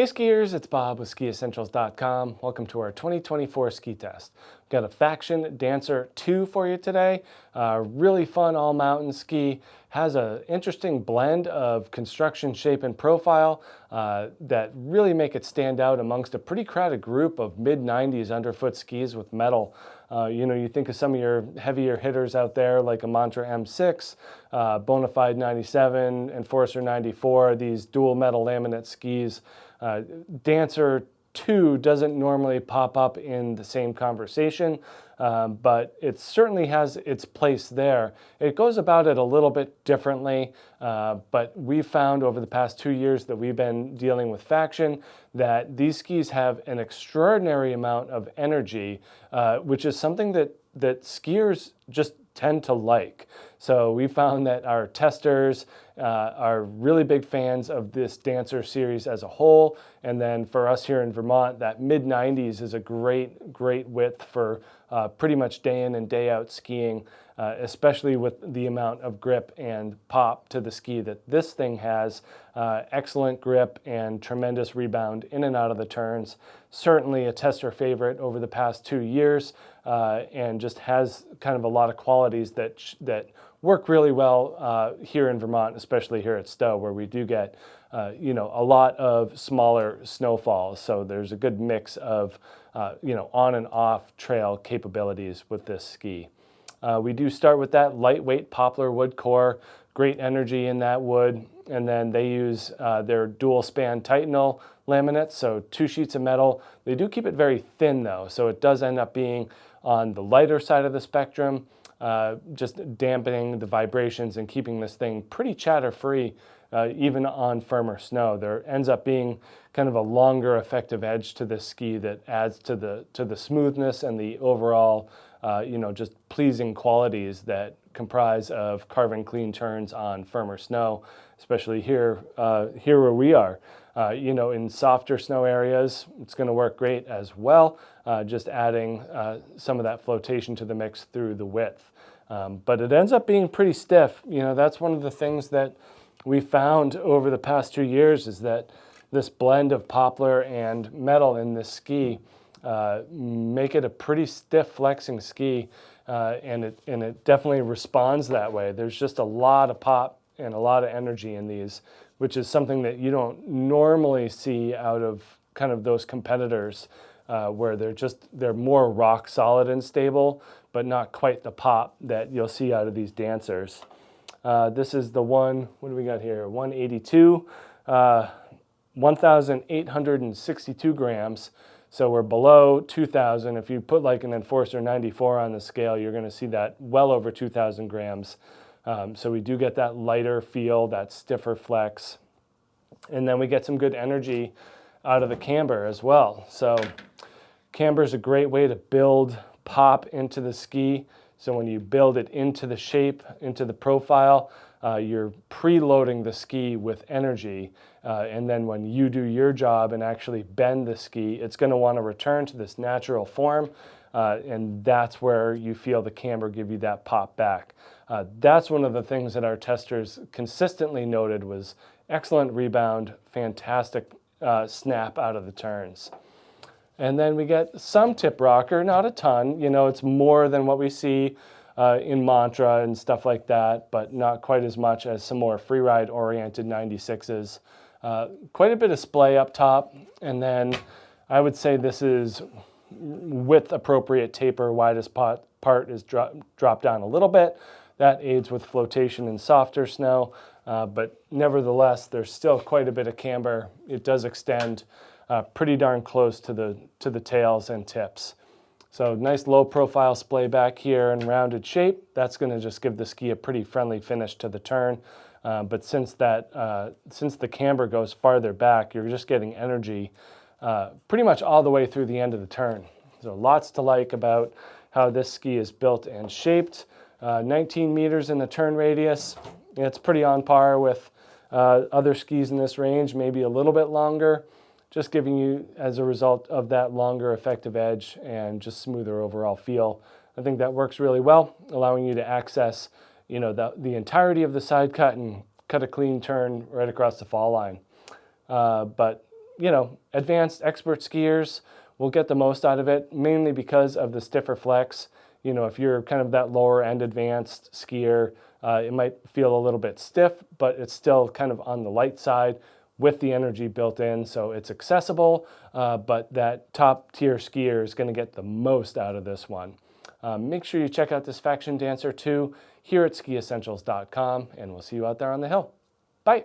Hey skiers, it's Bob with SkiEssentials.com. Welcome to our 2024 ski test. We've got a Faction Dancer 2 for you today. Really fun all-mountain ski. Has an interesting blend of construction, shape, and profile that really make it stand out amongst a pretty crowded group of mid-90s underfoot skis with metal. You think of some of your heavier hitters out there like a Mantra M6, Bonafide 97, Enforcer 94, these dual metal laminate skis. Dancer 2 doesn't normally pop up in the same conversation, but it certainly has its place there. It goes about it a little bit differently, but we've found over the past 2 years that we've been dealing with Faction that these skis have an extraordinary amount of energy, which is something that skiers just tend to like. So we found that our testers are really big fans of this Dancer series as a whole. And then for us here in Vermont, that mid-90s is a great width for pretty much day in and day out skiing, especially with the amount of grip and pop to the ski that this thing has. Excellent grip and tremendous rebound in and out of the turns. Certainly a tester favorite over the past 2 years, and just has kind of a lot of qualities that work really well here in Vermont, especially here at Stowe, where we do get a lot of smaller snowfalls. So there's a good mix of on and off trail capabilities with this ski. We do start with that lightweight poplar wood core, great energy in that wood, and then they use their dual span Titanal laminates, so 2 sheets of metal. They do keep it very thin though, so it does end up being on the lighter side of the spectrum, just dampening the vibrations and keeping this thing pretty chatter-free, even on firmer snow. There ends up being kind of a longer effective edge to this ski that adds to the smoothness and the overall just pleasing qualities that comprise of carving clean turns on firmer snow, especially here where we are. In softer snow areas, it's going to work great as well, just adding some of that flotation to the mix through the width. But it ends up being pretty stiff. That's one of the things that we found over the past 2 years is that this blend of poplar and metal in this ski make it a pretty stiff flexing ski, and it definitely responds that way. There's just a lot of pop and a lot of energy in these, which is something that you don't normally see out of kind of those competitors, where they're more rock solid and stable, but not quite the pop that you'll see out of these dancers. This is the one, what do we got here? 182, 1,862 grams. So we're below 2,000. If you put like an Enforcer 94 on the scale, you're going to see that well over 2,000 grams. So we do get that lighter feel, that stiffer flex. And then we get some good energy out of the camber as well. So camber is a great way to build pop into the ski. So when you build it into the shape, into the profile, you're preloading the ski with energy. And then when you do your job and actually bend the ski, it's going to want to return to this natural form. And that's where you feel the camber give you that pop back. That's one of the things that our testers consistently noted was excellent rebound, fantastic snap out of the turns. And then we get some tip rocker, not a ton. It's more than what we see in Mantra and stuff like that, but not quite as much as some more freeride oriented 96s. Quite a bit of splay up top, and then I would say this is width appropriate taper. Widest part is dropped down a little bit. That aids with flotation in softer snow, but nevertheless, there's still quite a bit of camber. It does extend pretty darn close to the tails and tips. So nice low profile splay back here and rounded shape. That's going to just give the ski a pretty friendly finish to the turn. But since the camber goes farther back, you're just getting energy pretty much all the way through the end of the turn. So lots to like about how this ski is built and shaped. 19 meters in the turn radius. It's pretty on par with other skis in this range, maybe a little bit longer, just giving you, as a result of that longer effective edge and just smoother overall feel. I think that works really well, allowing you to access the entirety of the side cut and cut a clean turn right across the fall line. But advanced expert skiers will get the most out of it, mainly because of the stiffer flex. If you're kind of that lower end advanced skier, it might feel a little bit stiff, but it's still kind of on the light side with the energy built in, so it's accessible, but that top tier skier is going to get the most out of this one. Make sure you check out this Faction Dancer 2 here at skiessentials.com, and we'll see you out there on the hill. Bye!